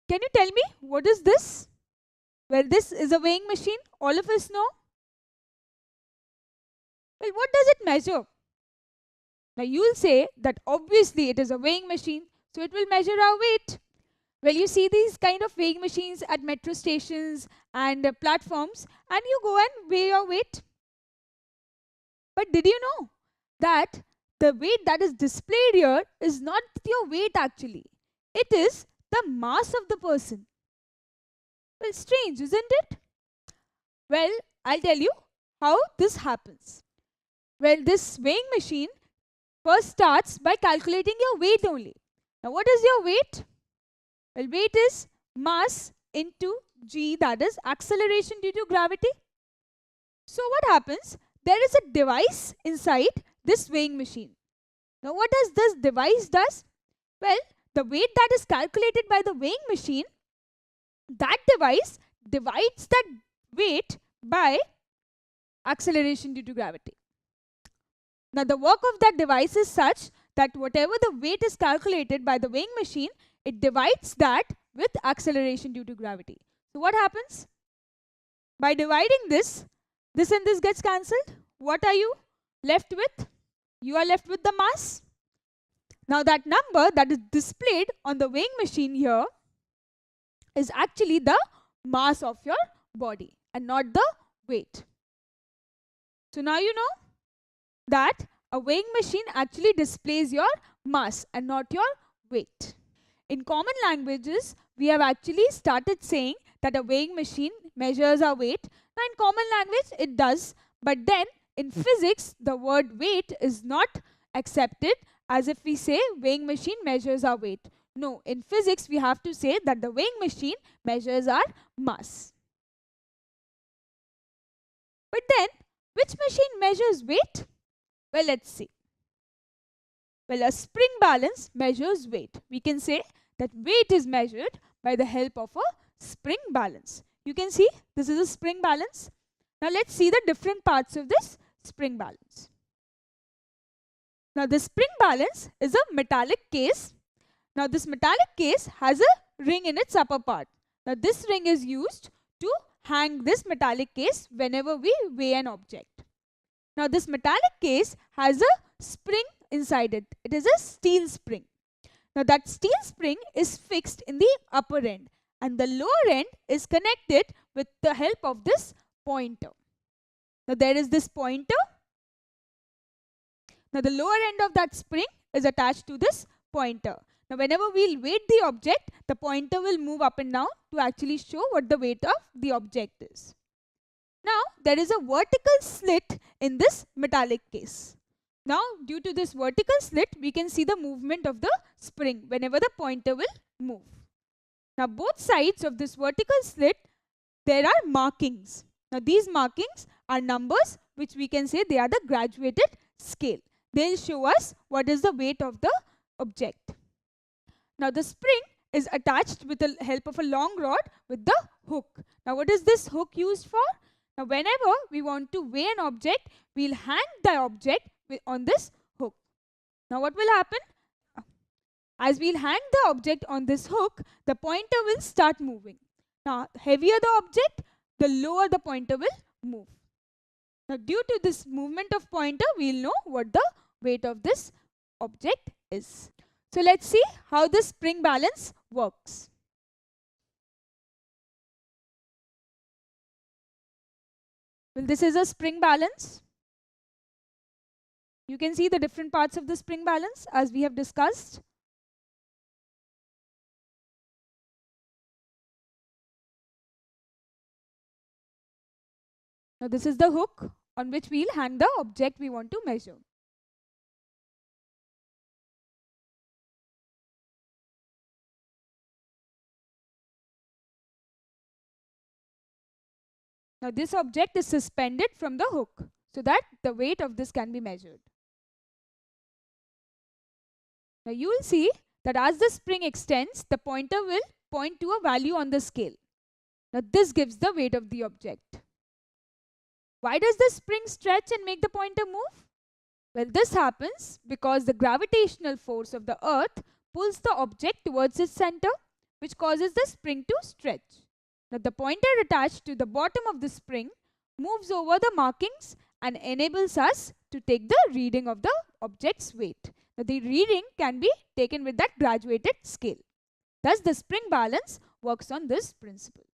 Can you tell me what is this? Well, this is a weighing machine. All of us know. Well, what does it measure? Now you will say that obviously it is a weighing machine, so it will measure our weight. Well, you see these kind of weighing machines at metro stations and platforms, and you go and weigh your weight. But did you know that the weight that is displayed here is not your weight actually? It is the mass of the person. Well, strange, isn't it? Well, I'll tell you how this happens. Well, this weighing machine first starts by calculating your weight only. Now, what is your weight? Well, weight is mass into g, that is acceleration due to gravity. So what happens? There is a device inside this weighing machine. Now, what does this device does? Well, the weight that is calculated by the weighing machine, that device divides that weight by acceleration due to gravity. Now, the work of that device is such that whatever the weight is calculated by the weighing machine, it divides that with acceleration due to gravity. So what happens? By dividing this and this gets cancelled. What are you left with? You are left with the mass. Now that number that is displayed on the weighing machine here is actually the mass of your body and not the weight. So now you know that a weighing machine actually displays your mass and not your weight. In common languages, we have actually started saying that a weighing machine measures our weight. Now in common language it does, but then in physics the word weight is not accepted as if we say weighing machine measures our weight. No, in physics we have to say that the weighing machine measures our mass. But then which machine measures weight? Well, let's see. Well, a spring balance measures weight. We can say that weight is measured by the help of a spring balance. You can see this is a spring balance. Now let's see the different parts of this spring balance. Now this spring balance is a metallic case. Now this metallic case has a ring in its upper part. Now this ring is used to hang this metallic case whenever we weigh an object. Now this metallic case has a spring inside it. It is a steel spring. Now that steel spring is fixed in the upper end and the lower end is connected with the help of this pointer. Now there is this pointer. Now the lower end of that spring is attached to this pointer. Now whenever we'll weight the object, the pointer will move up and down to actually show what the weight of the object is. Now there is a vertical slit in this metallic case. Now due to this vertical slit, we can see the movement of the spring whenever the pointer will move. Now both sides of this vertical slit, there are markings. Now these markings are numbers which we can say they are the graduated scale. They will show us what is the weight of the object. Now the spring is attached with the help of a long rod with the hook. Now what is this hook used for? Now whenever we want to weigh an object, we will hang the object on this hook. Now what will happen? As we will hang the object on this hook, the pointer will start moving. Now heavier the object, the lower the pointer will move. Now due to this movement of pointer, we will know what the weight of this object is. So let's see how this spring balance works. Well, this is a spring balance. You can see the different parts of the spring balance as we have discussed. Now this is the hook on which we will hang the object we want to measure. Now this object is suspended from the hook so that the weight of this can be measured. Now you will see that as the spring extends, the pointer will point to a value on the scale. Now this gives the weight of the object. Why does the spring stretch and make the pointer move? Well, this happens because the gravitational force of the earth pulls the object towards its center, which causes the spring to stretch. Now the pointer attached to the bottom of the spring moves over the markings and enables us to take the reading of the object's weight. Now the reading can be taken with that graduated scale. Thus the spring balance works on this principle.